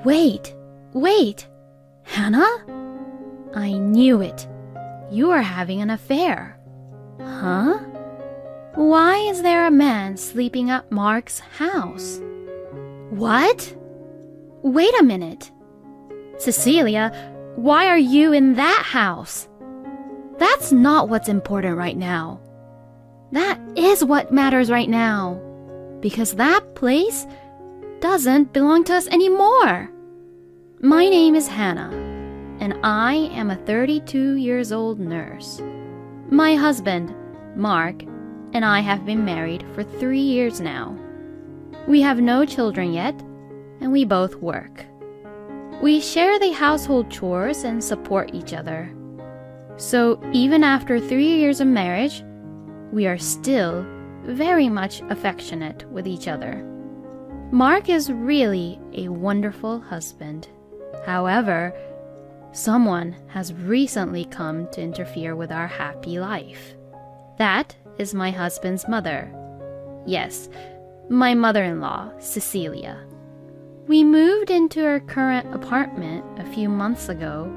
Wait! Hannah? I knew it. You are having an affair. Huh? Why is there a man sleeping at Mark's house? What? Wait a minute. Cecilia, why are you in that house? That's not what's important right now. That is what matters right now. Because that place doesn't belong to us anymore. My name is Hannah, and I am a 32 years old nurse. My husband, Mark, and I have been married for 3 years now. We have no children yet, and we both work. We share the household chores and support each other. So even after 3 years of marriage, we are still very much affectionate with each other. Mark is really a wonderful husband. However, someone has recently come to interfere with our happy life. That is my husband's mother. Yes, my mother-in-law, Cecilia. We moved into our current apartment a few months ago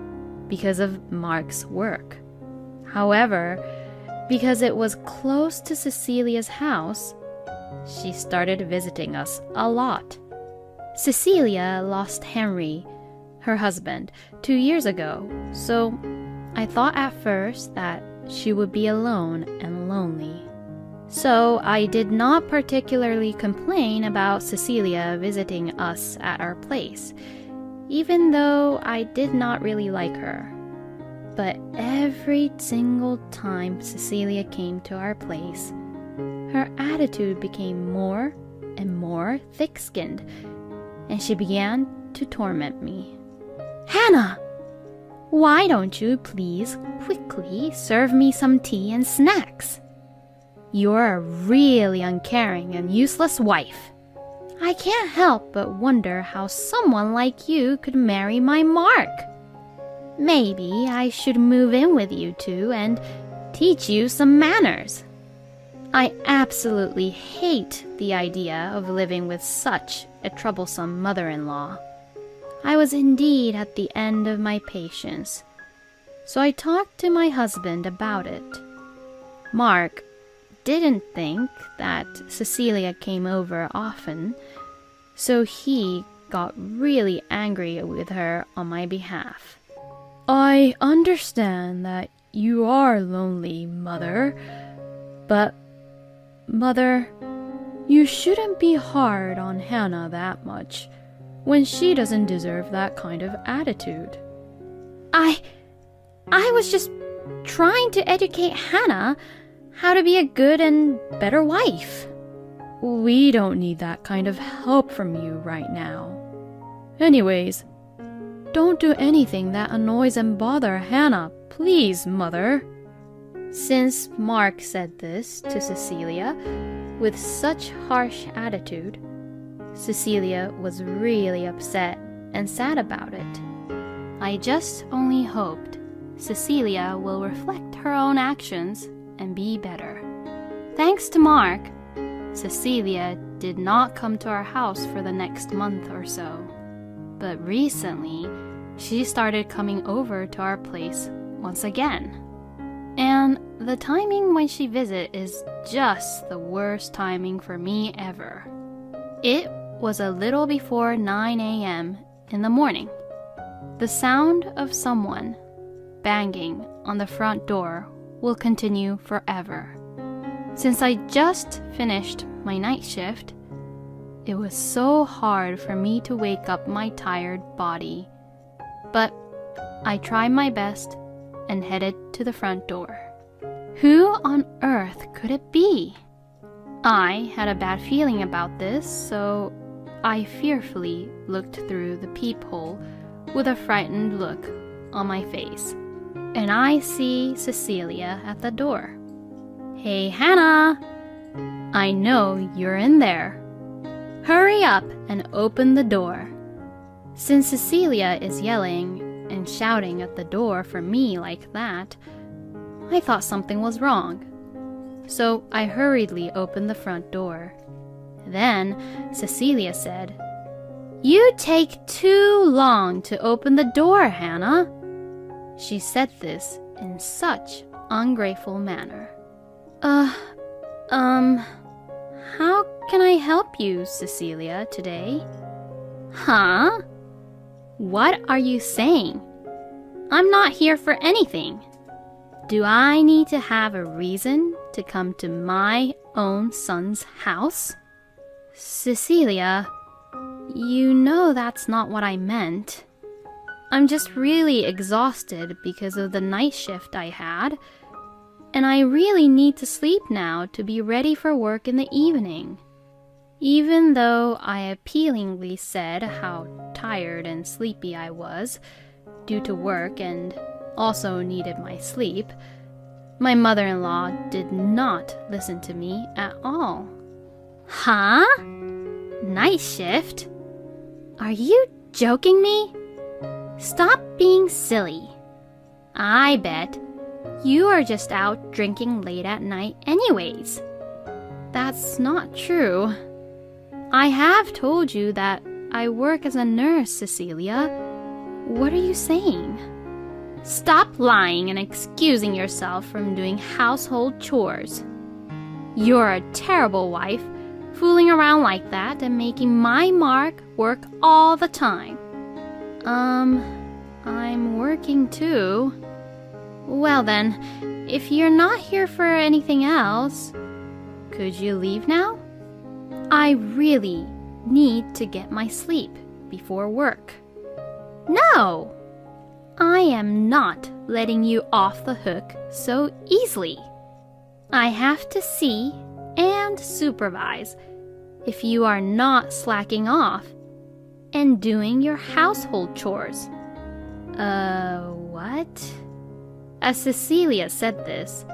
because of Mark's work. However, because it was close to Cecilia's house, she started visiting us a lot. Cecilia lost Henry, her husband, 2 years ago, so I thought at first that she would be alone and lonely. So I did not particularly complain about Cecilia visiting us at our place, even though I did not really like her. But every single time Cecilia came to our place, her attitude became more and more thick-skinned, and she began to torment me. Hannah, why don't you please quickly serve me some tea and snacks? You're a really uncaring and useless wife. I can't help but wonder how someone like you could marry my Mark. Maybe I should move in with you two and teach you some manners. I absolutely hate the idea of living with such a troublesome mother-in-law. I was indeed at the end of my patience, so I talked to my husband about it. Mark didn't think that Cecilia came over often, so he got really angry with her on my behalf. I understand that you are lonely, Mother, but, Mother, you shouldn't be hard on Hannah that much when she doesn't deserve that kind of attitude. I was just trying to educate Hannah how to be a good and better wife. We don't need that kind of help from you right now. Anyways, don't do anything that annoys and bother Hannah, please, Mother. Since Mark said this to Cecilia with such harsh attitude, Cecilia was really upset and sad about it. I just only hoped Cecilia will reflect her own actions and be better. Thanks to Mark, Cecilia did not come to our house for the next month or so. But recently, she started coming over to our place once again. And the timing when she visits is just the worst timing for me ever. It was a little before 9 a.m. in the morning. The sound of someone banging on the front door will continue forever. Since I just finished my night shift, it was so hard for me to wake up my tired body. But I tried my best and headed to the front door. Who on earth could it be? I had a bad feeling about this, so I fearfully looked through the peephole with a frightened look on my face, and I see Cecilia at the door. Hey, Hannah! I know you're in there. Hurry up and open the door. Since Cecilia is yelling and shouting at the door for me like that, I thought something was wrong. So I hurriedly opened the front door. Then Cecilia said, You take too long to open the door, Hannah. She said this in such ungrateful manner. How can I help you, Cecilia, today? Huh? What are you saying? I'm not here for anything. Do I need to have a reason to come to my own son's house? Cecilia, you know that's not what I meant. I'm just really exhausted because of the night shift I had, and I really need to sleep now to be ready for work in the evening. Even though I appealingly said how tired and sleepy I was due to work and also needed my sleep, my mother-in-law did not listen to me at all. Huh? Night shift? Are you joking me? Stop being silly. I bet you are just out drinking late at night anyways. That's not true. I have told you that I work as a nurse, Cecilia. What are you saying? Stop lying and excusing yourself from doing household chores. You're a terrible wife, fooling around like that and making my Mark work all the time. I'm working too. Well then, if you're not here for anything else, could you leave now? I really need to get my sleep before work. No! I am not letting you off the hook so easily. I have to see and supervise if you are not slacking off and doing your household chores. What? As Cecilia said this,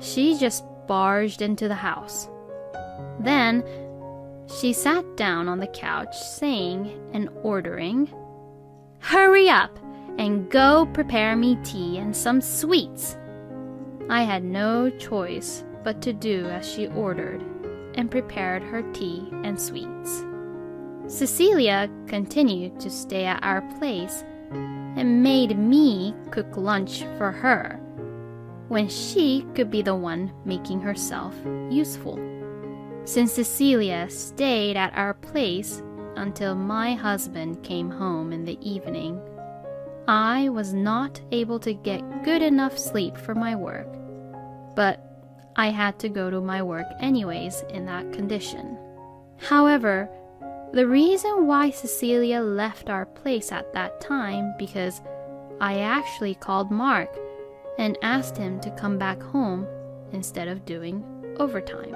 she just barged into the house. Then, she sat down on the couch saying and ordering, "Hurry up and go prepare me tea and some sweets." I had no choice but to do as she ordered and prepared her tea and sweets. Cecilia continued to stay at our place and made me cook lunch for her when she could be the one making herself useful. Since Cecilia stayed at our place until my husband came home in the evening, I was not able to get good enough sleep for my work, but I had to go to my work anyways in that condition. However, the reason why Cecilia left our place at that time because I actually called Mark and asked him to come back home instead of doing overtime.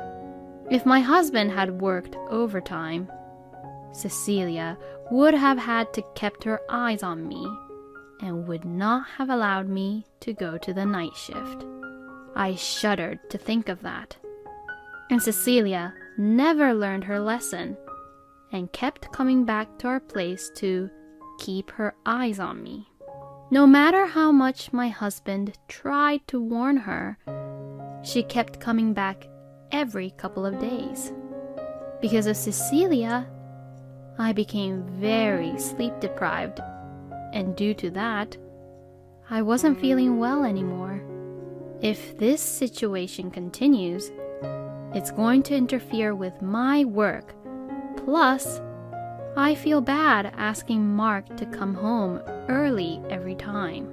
If my husband had worked overtime, Cecilia would have had to kept her eyes on me and would not have allowed me to go to the night shift. I shuddered to think of that. And Cecilia never learned her lesson and kept coming back to our place to keep her eyes on me. No matter how much my husband tried to warn her, she kept coming back every couple of days. Because of Cecilia, I became very sleep deprived, and due to that, I wasn't feeling well anymore. If this situation continues, it's going to interfere with my work. Plus, I feel bad asking Mark to come home early every time.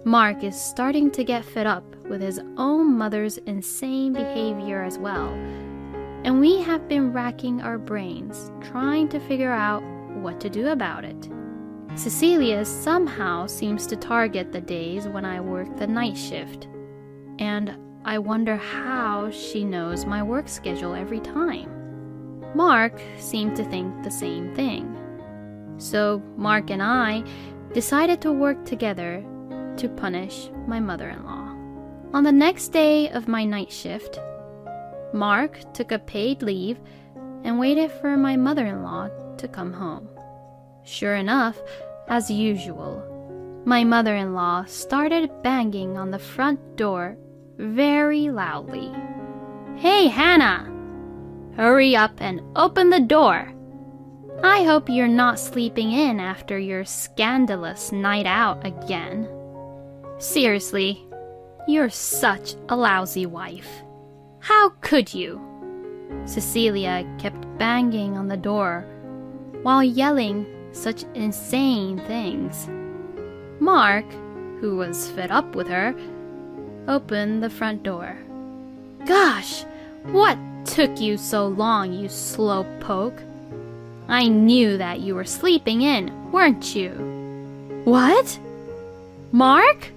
Mark is starting to get fed up with his own mother's insane behavior as well, and we have been racking our brains trying to figure out what to do about it. Cecilia somehow seems to target the days when I work the night shift, and I wonder how she knows my work schedule every time. Mark seemed to think the same thing. So Mark and I decided to work together to punish my mother-in-law. On the next day of my night shift, Mark took a paid leave and waited for my mother-in-law to come home. Sure enough, as usual, my mother-in-law started banging on the front door very loudly. "Hey, Hannah! Hurry up and open the door! I hope you're not sleeping in after your scandalous night out again. Seriously, you're such a lousy wife. How could you?" Cecilia kept banging on the door while yelling such insane things. Mark, who was fed up with her, opened the front door. "Gosh, what took you so long, you slowpoke? I knew that you were sleeping in, weren't you?" "What? Mark?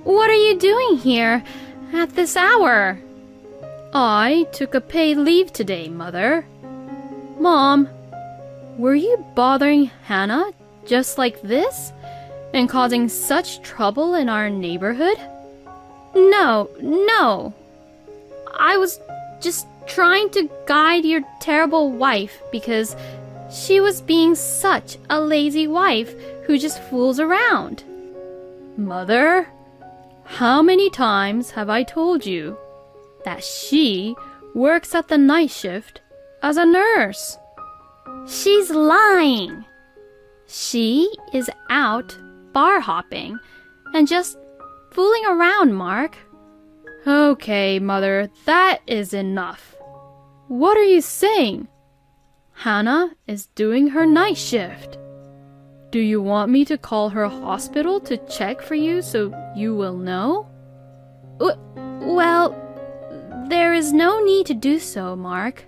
What are you doing here at this hour?" "I took a paid leave today, Mother." "Mom, were you bothering Hannah just like this and causing such trouble in our neighborhood?" No. I was just trying to guide your terrible wife because she was being such a lazy wife who just fools around." "Mother, how many times have I told you that she works at the night shift as a nurse?" "She's lying. She is out bar hopping and just fooling around, Mark." "Okay, Mother, that is enough. What are you saying? Hannah is doing her night shift. Do you want me to call her hospital to check for you so you will know?" Well, there is no need to do so, Mark."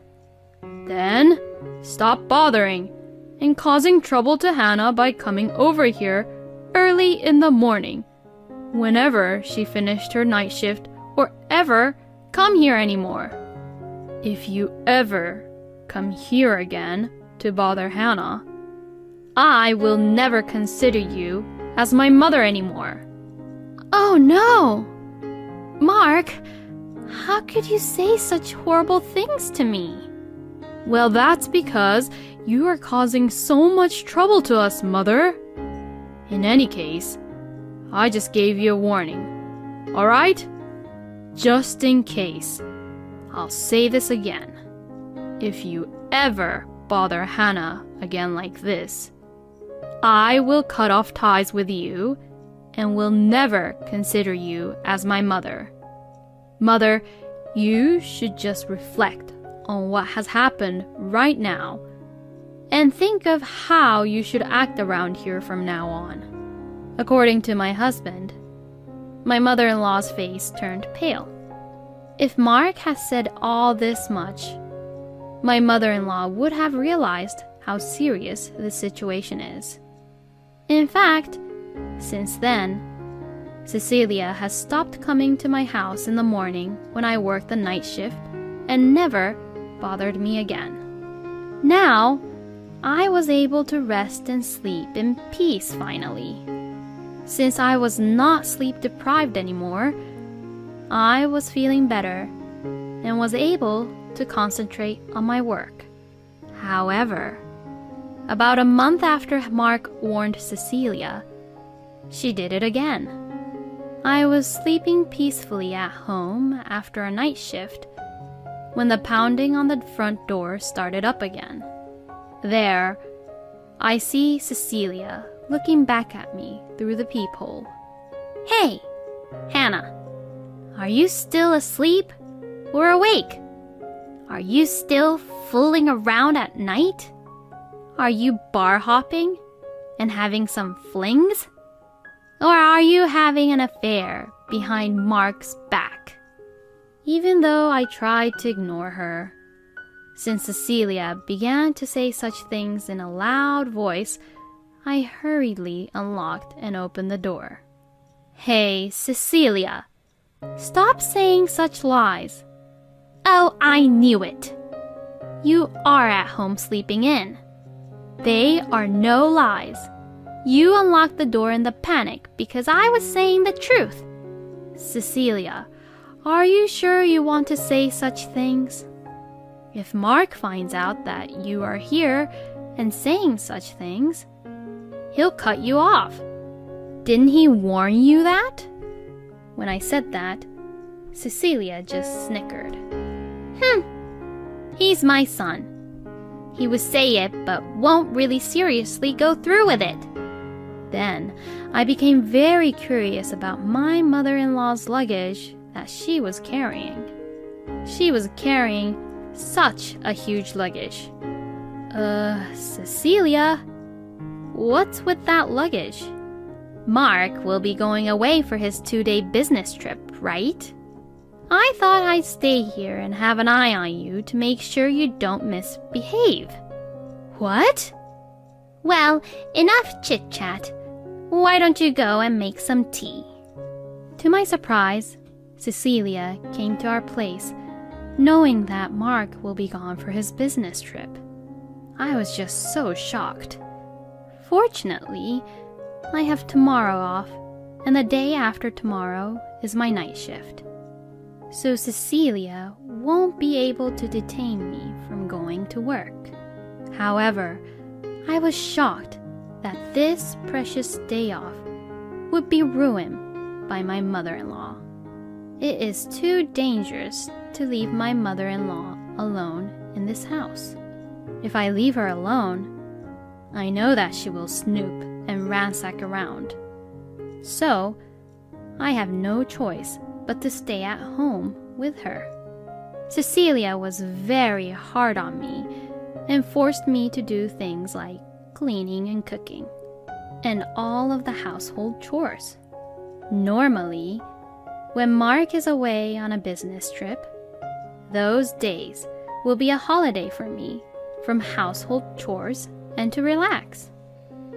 "Then stop bothering and causing trouble to Hannah by coming over here early in the morning, whenever she finished her night shift, or ever come here anymore. If you ever come here again to bother Hannah, I will never consider you as my mother anymore." "Oh no! Mark, how could you say such horrible things to me?" "Well, that's because you are causing so much trouble to us, Mother. In any case, I just gave you a warning. All right? Just in case, I'll say this again. If you ever bother Hannah again like this, I will cut off ties with you and will never consider you as my mother. Mother, you should just reflect on what has happened right now and think of how you should act around here from now on." According to my husband, my mother-in-law's face turned pale. If Mark had said all this much, my mother-in-law would have realized how serious the situation is. In fact, since then, Cecilia has stopped coming to my house in the morning when I work the night shift and never bothered me again. Now, I was able to rest and sleep in peace finally. Since I was not sleep deprived anymore, I was feeling better and was able to concentrate on my work. However, about a month after Mark warned Cecilia, she did it again. I was sleeping peacefully at home after a night shift when the pounding on the front door started up again. There, I see Cecilia looking back at me through the peephole. "Hey, Hannah, are you still asleep or awake? Are you still fooling around at night? Are you bar hopping and having some flings? Or are you having an affair behind Mark's back?" Even though I tried to ignore her, since Cecilia began to say such things in a loud voice, I hurriedly unlocked and opened the door. "Hey, Cecilia, stop saying such lies." "Oh, I knew it. You are at home sleeping in. They are no lies. You unlocked the door in the panic because I was saying the truth." "Cecilia, are you sure you want to say such things? If Mark finds out that you are here and saying such things, he'll cut you off. Didn't he warn you that?" When I said that, Cecilia just snickered. He's my son. He would say it but won't really seriously go through with it. Then I became very curious about my mother-in-law's luggage that she was carrying. She was carrying such a huge luggage. Cecilia, what's with that luggage? Mark will be going away for his 2-day business trip, right? I thought I'd stay here and have an eye on you to make sure you don't misbehave. What? Well, enough chit-chat. Why don't you go and make some tea? To my surprise, Cecilia came to our place, knowing that Mark will be gone for his business trip. I was just so shocked. Fortunately, I have tomorrow off, and the day after tomorrow is my night shift. So Cecilia won't be able to detain me from going to work. However, I was shocked that this precious day off would be ruined by my mother-in-law. It is too dangerous to leave my mother-in-law alone in this house. If I leave her alone, I know that she will snoop and ransack around. So, I have no choice but to stay at home with her. Cecilia was very hard on me and forced me to do things like cleaning and cooking, and all of the household chores. Normally, when Mark is away on a business trip, those days will be a holiday for me from household chores and to relax.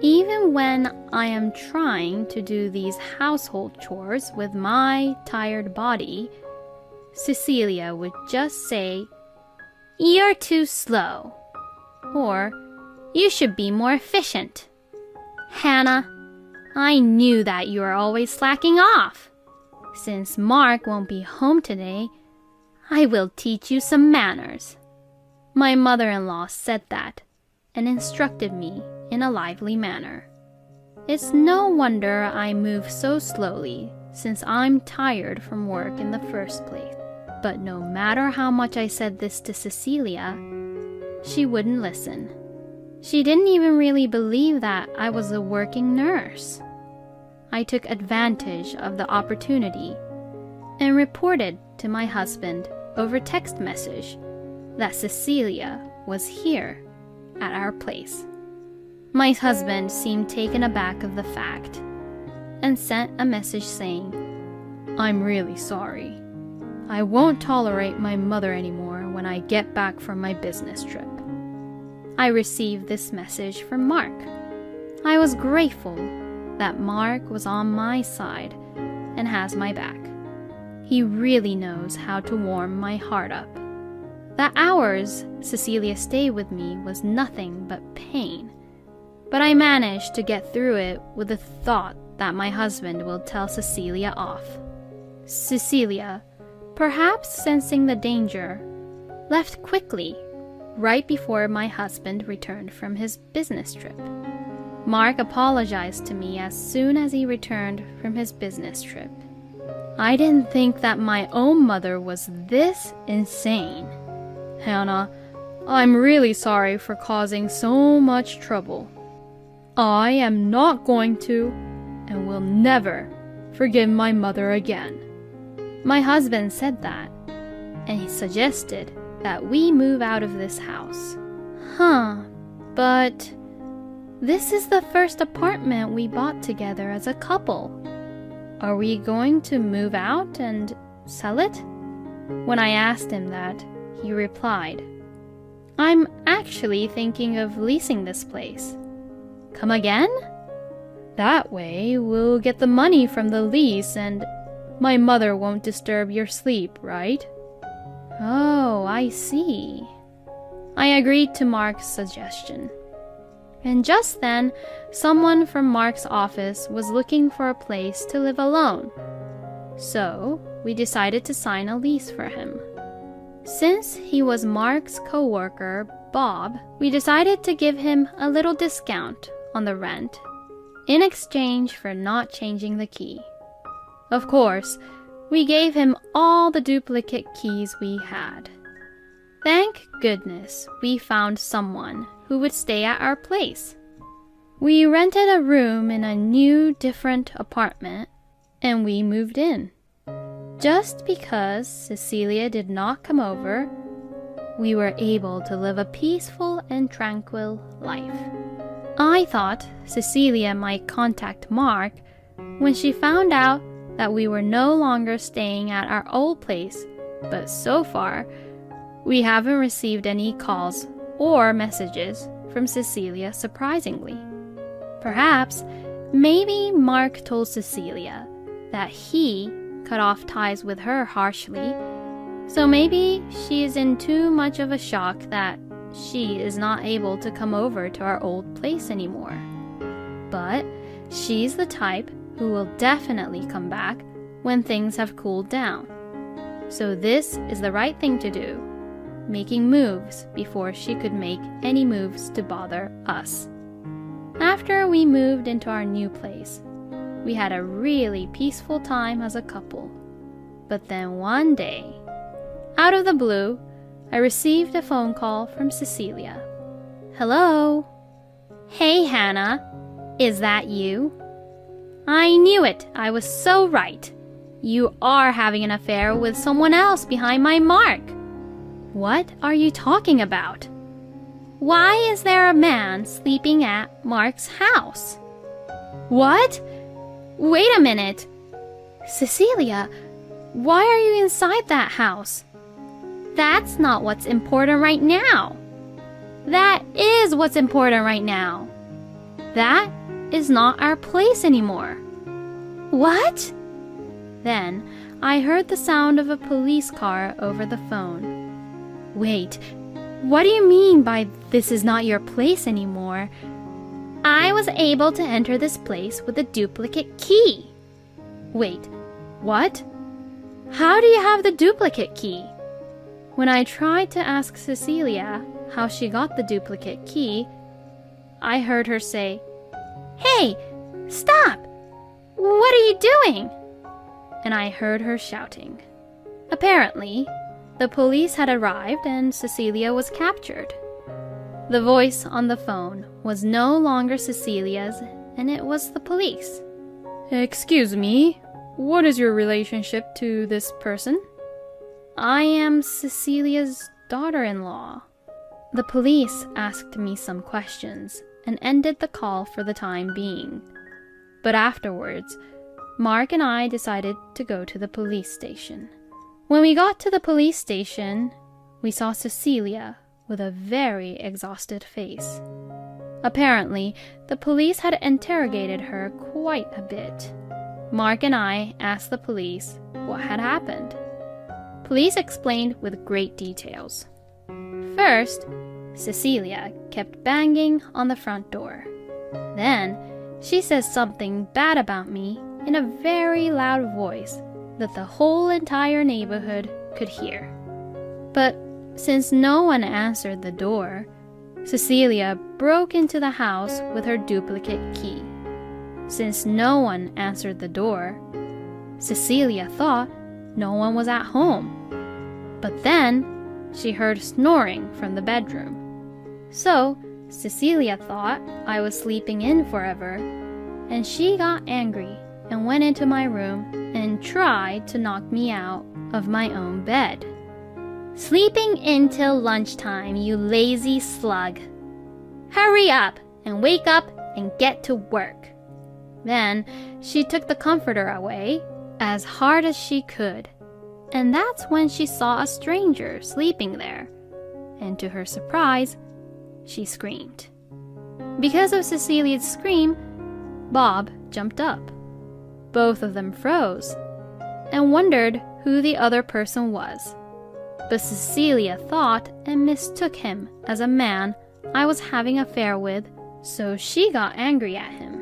Even when I am trying to do these household chores with my tired body, Cecilia would just say, "You're too slow," or "You should be more efficient." Hannah, I knew that you are always slacking off. Since Mark won't be home today, I will teach you some manners. My mother-in-law said that and instructed me in a lively manner. It's no wonder I move so slowly since I'm tired from work in the first place. But no matter how much I said this to Cecilia, she wouldn't listen. She didn't even really believe that I was a working nurse. I took advantage of the opportunity and reported to my husband over text message that Cecilia was here at our place. My husband seemed taken aback of the fact and sent a message saying, "I'm really sorry. I won't tolerate my mother anymore when I get back from my business trip." I received this message from Mark. I was grateful that Mark was on my side and has my back. He really knows how to warm my heart up. The hours Cecilia stayed with me was nothing but pain, but I managed to get through it with the thought that my husband will tell Cecilia off. Cecilia, perhaps sensing the danger, left quickly right before my husband returned from his business trip. Mark apologized to me as soon as he returned from his business trip. I didn't think that my own mother was this insane. "Hannah, I'm really sorry for causing so much trouble. I am not going to and will never forgive my mother again." My husband said that, and he suggested that we move out of this house. But this is the first apartment we bought together as a couple. Are we going to move out and sell it? When I asked him that, he replied, "I'm actually thinking of leasing this place." "Come again?" "That way we'll get the money from the lease and my mother won't disturb your sleep, right?" "Oh, I see." I agreed to Mark's suggestion. And just then, someone from Mark's office was looking for a place to live alone. So, we decided to sign a lease for him. Since he was Mark's co-worker, Bob, we decided to give him a little discount on the rent in exchange for not changing the key. Of course, we gave him all the duplicate keys we had. Thank goodness we found someone who would stay at our place. We rented a room in a new, different apartment, and we moved in. Just because Cecilia did not come over, we were able to live a peaceful and tranquil life. I thought Cecilia might contact Mark when she found out that we were no longer staying at our old place, but so far, we haven't received any calls or messages from Cecilia, surprisingly. Perhaps, maybe Mark told Cecilia that he cut off ties with her harshly, so maybe she is in too much of a shock that she is not able to come over to our old place anymore. But she's the type who will definitely come back when things have cooled down. So this is the right thing to do, making moves before she could make any moves to bother us. After we moved into our new place, we had a really peaceful time as a couple. But then one day, out of the blue, I received a phone call from Cecilia. Hello? Hey, Hannah. Is that you? I knew it. I was so right. You are having an affair with someone else behind my Mark. What are you talking about? Why is there a man sleeping at Mark's house? What? Wait a minute. Cecilia, why are you inside that house? That's not what's important right now. That is what's important right now. That is not our place anymore. What? Then I heard the sound of a police car over the phone. Wait, what do you mean by this is not your place anymore? I was able to enter this place with a duplicate key. Wait, what? How do you have the duplicate key? When I tried to ask Cecilia how she got the duplicate key, I heard her say, Hey, stop! What are you doing? And I heard her shouting. Apparently, the police had arrived and Cecilia was captured. The voice on the phone was no longer Cecilia's, and it was the police. Excuse me, what is your relationship to this person? I am Cecilia's daughter-in-law. The police asked me some questions and ended the call for the time being. But afterwards, Mark and I decided to go to the police station. When we got to the police station, we saw Cecilia with a very exhausted face. Apparently, the police had interrogated her quite a bit. Mark and I asked the police what had happened. Police explained with great details. First, Cecilia kept banging on the front door. Then, she says something bad about me in a very loud voice that the whole entire neighborhood could hear. But since no one answered the door, Cecilia broke into the house with her duplicate key. Since no one answered the door, Cecilia thought no one was at home. But then she heard snoring from the bedroom. So Cecilia thought I was sleeping in forever, and she got angry and went into my room and tried to knock me out of my own bed. Sleeping in till lunchtime, you lazy slug. Hurry up and wake up and get to work. Then she took the comforter away as hard as she could, and that's when she saw a stranger sleeping there, and to her surprise, she screamed. Because of Cecilia's scream, Bob jumped up. Both of them froze and wondered who the other person was. But Cecilia thought and mistook him as a man I was having an affair with, so she got angry at him.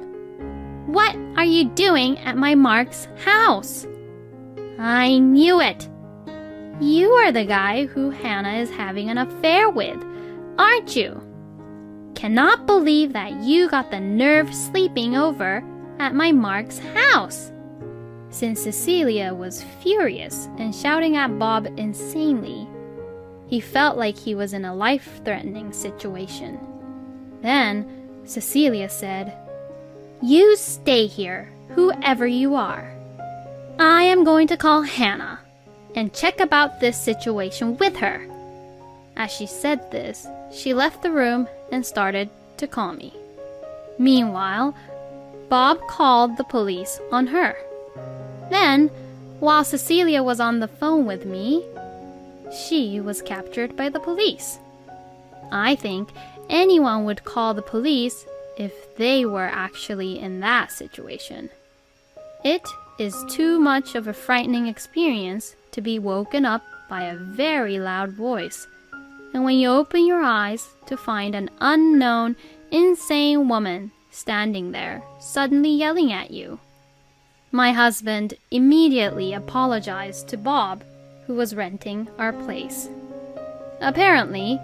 What are you doing at my Mark's house? I knew it. You are the guy who Hannah is having an affair with, aren't you? Cannot believe that you got the nerve sleeping over at my Mark's house. Since Cecilia was furious and shouting at Bob insanely, He felt like he was in a life-threatening situation. Then Cecilia said, "You stay here, whoever you are. I am going to call Hannah and check about this situation with her." As she said this, she left the room and started to call me. Meanwhile, Bob called the police on her. Then, while Cecilia was on the phone with me, she was captured by the police. I think anyone would call the police if they were actually in that situation. It is too much of a frightening experience to be woken up by a very loud voice, and when you open your eyes to find an unknown, insane woman standing there, suddenly yelling at you. My husband immediately apologized to Bob, who was renting our place. Apparently,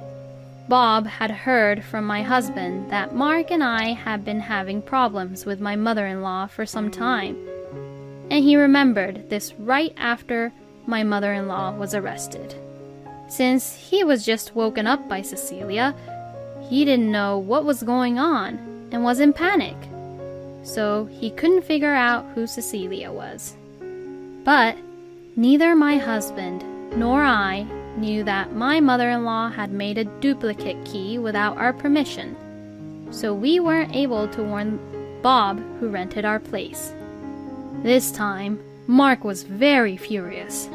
Bob had heard from my husband that Mark and I had been having problems with my mother-in-law for some time, and he remembered this right after my mother-in-law was arrested. Since he was just woken up by Cecilia, he didn't know what was going on and was in panic, so he couldn't figure out who Cecilia was. But neither my husband nor I knew that my mother-in-law had made a duplicate key without our permission, so we weren't able to warn Bob, who rented our place. This time, Mark was very furious.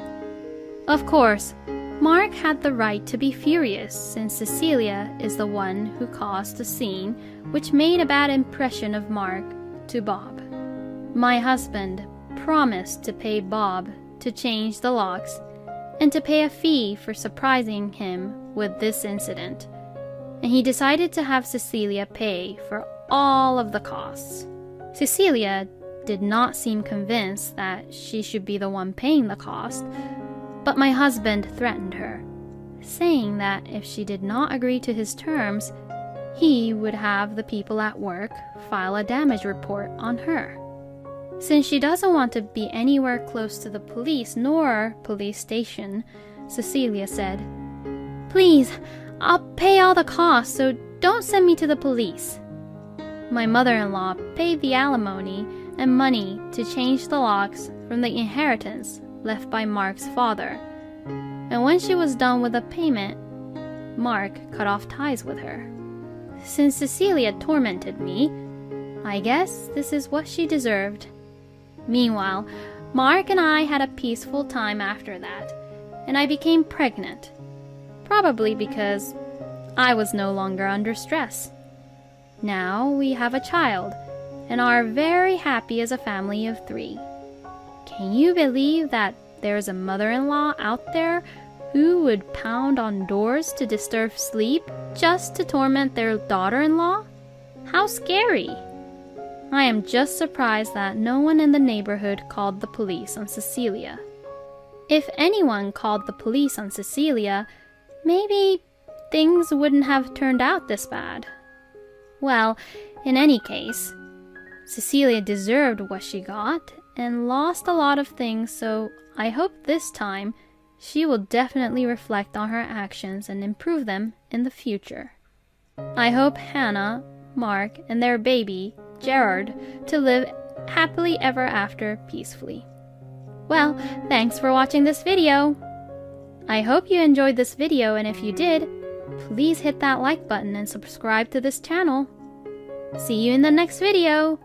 Of course, Mark had the right to be furious since Cecilia is the one who caused the scene which made a bad impression of Mark to Bob. My husband promised to pay Bob to change the locks and to pay a fee for surprising him with this incident, and he decided to have Cecilia pay for all of the costs. Cecilia did not seem convinced that she should be the one paying the cost, but my husband threatened her, saying that if she did not agree to his terms, he would have the people at work file a damage report on her. Since she doesn't want to be anywhere close to the police nor police station, Cecilia said, "Please, I'll pay all the costs, so don't send me to the police." My mother-in-law paid the alimony and money to change the locks from the inheritance left by Mark's father, and when she was done with the payment, Mark cut off ties with her. Since Cecilia tormented me, I guess this is what she deserved. Meanwhile, Mark and I had a peaceful time after that, and I became pregnant, probably because I was no longer under stress. Now we have a child and are very happy as a family of 3. Can you believe that there's a mother-in-law out there who would pound on doors to disturb sleep just to torment their daughter-in-law? How scary! I am just surprised that no one in the neighborhood called the police on Cecilia. If anyone called the police on Cecilia, maybe things wouldn't have turned out this bad. Well, in any case, Cecilia deserved what she got and lost a lot of things, so I hope this time she will definitely reflect on her actions and improve them in the future. I hope Hannah, Mark, and their baby, Gerard, to live happily ever after peacefully. Well, thanks for watching this video. I hope you enjoyed this video, and if you did, please hit that like button and subscribe to this channel. See you in the next video.